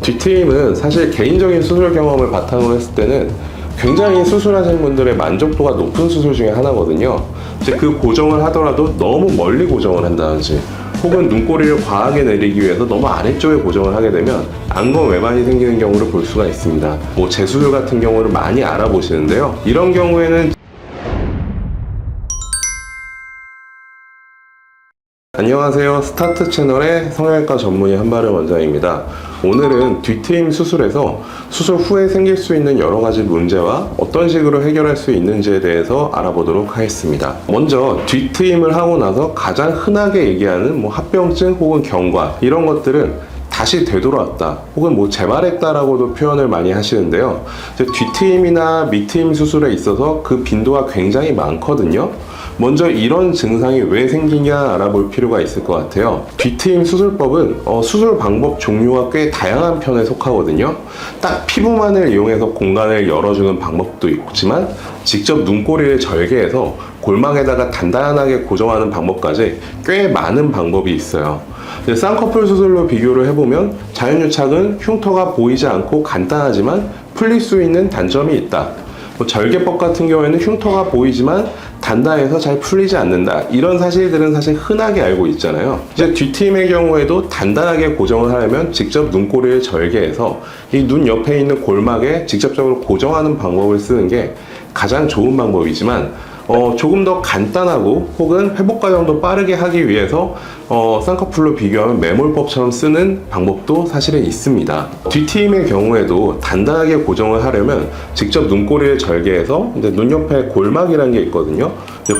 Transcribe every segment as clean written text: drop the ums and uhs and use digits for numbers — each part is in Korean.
뒤트임은 사실 개인적인 수술 경험을 바탕으로 했을 때는 굉장히 수술하신 분들의 만족도가 높은 수술 중에 하나거든요. 이제 그 고정을 하더라도 너무 멀리 고정을 한다든지 혹은 눈꼬리를 과하게 내리기 위해서 너무 아래쪽에 고정을 하게 되면 안검 외반이 생기는 경우를 볼 수가 있습니다. 뭐 재수술 같은 경우를 많이 알아보시는데요. 이런 경우에는 안녕하세요. 스타트 채널의 성형외과 전문의 한바름 원장입니다. 오늘은 뒤트임 수술에서 수술 후에 생길 수 있는 여러 가지 문제와 어떤 식으로 해결할 수 있는지에 대해서 알아보도록 하겠습니다. 먼저 뒤트임을 하고 나서 가장 흔하게 얘기하는 합병증 혹은 경과 이런 것들은 다시 되돌아왔다 혹은 재발했다라고도 표현을 많이 하시는데요. 뒤트임이나 밑트임 수술에 있어서 그 빈도가 굉장히 많거든요. 먼저 이런 증상이 왜 생기냐 알아볼 필요가 있을 것 같아요. 뒤트임 수술법은 수술 방법 종류가 꽤 다양한 편에 속하거든요. 딱 피부만을 이용해서 공간을 열어주는 방법도 있지만 직접 눈꼬리를 절개해서 골막에다가 단단하게 고정하는 방법까지 꽤 많은 방법이 있어요. 쌍꺼풀 수술로 비교를 해보면 자연유착은 흉터가 보이지 않고 간단하지만 풀릴 수 있는 단점이 있다. 절개법 같은 경우에는 흉터가 보이지만 단단해서 잘 풀리지 않는다. 이런 사실들은 사실 흔하게 알고 있잖아요. 이제 뒤트임의 경우에도 단단하게 고정을 하려면 직접 눈꼬리를 절개해서 이 눈 옆에 있는 골막에 직접적으로 고정하는 방법을 쓰는 게 가장 좋은 방법이지만 조금 더 간단하고 혹은 회복 과정도 빠르게 하기 위해서 쌍꺼풀로 비교하면 매몰법처럼 쓰는 방법도 사실은 있습니다. 뒤트임의 경우에도 단단하게 고정을 하려면 직접 눈꼬리를 절개해서 이제 눈 옆에 골막이라는 게 있거든요.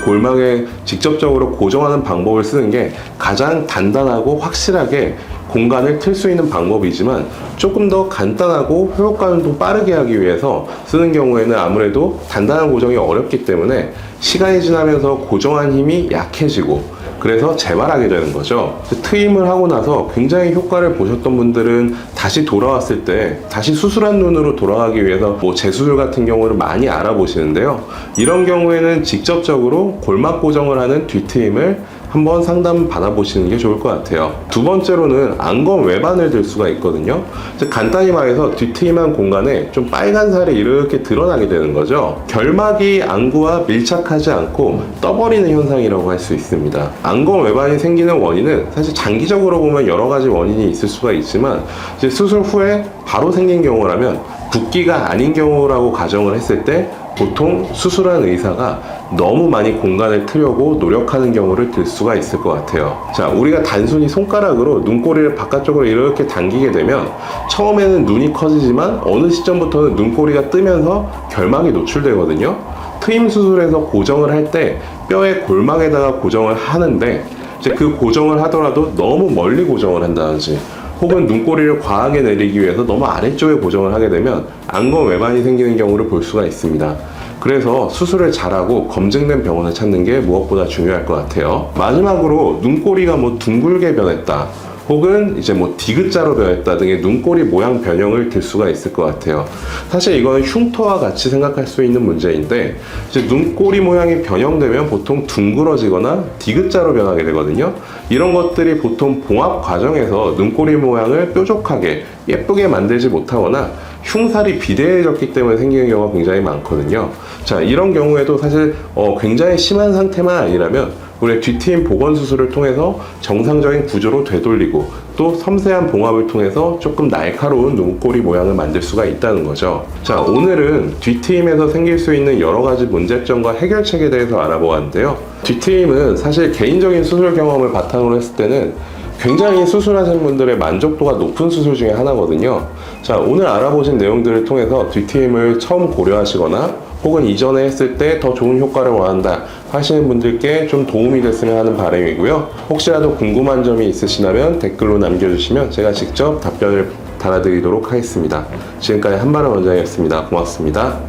골막에 직접적으로 고정하는 방법을 쓰는 게 가장 단단하고 확실하게 공간을 틀 수 있는 방법이지만 조금 더 간단하고 회복 과정도 빠르게 하기 위해서 쓰는 경우에는 아무래도 단단한 고정이 어렵기 때문에 시간이 지나면서 고정한 힘이 약해지고 그래서 재발하게 되는 거죠. 트임을 하고 나서 굉장히 효과를 보셨던 분들은 다시 돌아왔을 때 다시 수술한 눈으로 돌아가기 위해서 재수술 같은 경우를 많이 알아보시는데요. 이런 경우에는 직접적으로 골막 고정을 하는 뒤트임을 한번 상담 받아보시는 게 좋을 것 같아요. 두 번째로는 안검 외반을 들 수가 있거든요. 간단히 말해서 뒤트임한 공간에 좀 빨간 살이 이렇게 드러나게 되는 거죠. 결막이 안구와 밀착하지 않고 떠버리는 현상이라고 할 수 있습니다. 안검 외반이 생기는 원인은 사실 장기적으로 보면 여러 가지 원인이 있을 수가 있지만 이제 수술 후에 바로 생긴 경우라면 붓기가 아닌 경우라고 가정을 했을 때 보통 수술한 의사가 너무 많이 공간을 트려고 노력하는 경우를 들 수가 있을 것 같아요. 자, 우리가 단순히 손가락으로 눈꼬리를 바깥쪽으로 이렇게 당기게 되면 처음에는 눈이 커지지만 어느 시점부터는 눈꼬리가 뜨면서 결막이 노출되거든요. 트임 수술에서 고정을 할 때 뼈의 골막에다가 고정을 하는데 이제 그 고정을 하더라도 너무 멀리 고정을 한다든지 혹은 눈꼬리를 과하게 내리기 위해서 너무 아래쪽에 고정을 하게 되면 안검 외반이 생기는 경우를 볼 수가 있습니다. 그래서 수술을 잘하고 검증된 병원을 찾는 게 무엇보다 중요할 것 같아요. 마지막으로 눈꼬리가 둥글게 변했다 혹은 이제 디귿자로 변했다 등의 눈꼬리 모양 변형을 들 수가 있을 것 같아요. 사실 이건 흉터와 같이 생각할 수 있는 문제인데 이제 눈꼬리 모양이 변형되면 보통 둥그러지거나 디귿자로 변하게 되거든요. 이런 것들이 보통 봉합 과정에서 눈꼬리 모양을 뾰족하게 예쁘게 만들지 못하거나 흉살이 비대해졌기 때문에 생기는 경우가 굉장히 많거든요. 자, 이런 경우에도 사실 굉장히 심한 상태만 아니라면 우리 뒤트임 복원 수술을 통해서 정상적인 구조로 되돌리고 또 섬세한 봉합을 통해서 조금 날카로운 눈꼬리 모양을 만들 수가 있다는 거죠. 자, 오늘은 뒤트임에서 생길 수 있는 여러 가지 문제점과 해결책에 대해서 알아보았는데요. 뒤트임은 사실 개인적인 수술 경험을 바탕으로 했을 때는 굉장히 수술하신 분들의 만족도가 높은 수술 중에 하나거든요. 자, 오늘 알아보신 내용들을 통해서 뒤트임을 처음 고려하시거나 혹은 이전에 했을 때 더 좋은 효과를 원한다 하시는 분들께 좀 도움이 됐으면 하는 바람이고요. 혹시라도 궁금한 점이 있으시다면 댓글로 남겨주시면 제가 직접 답변을 달아드리도록 하겠습니다. 지금까지 한바름 원장이었습니다. 고맙습니다.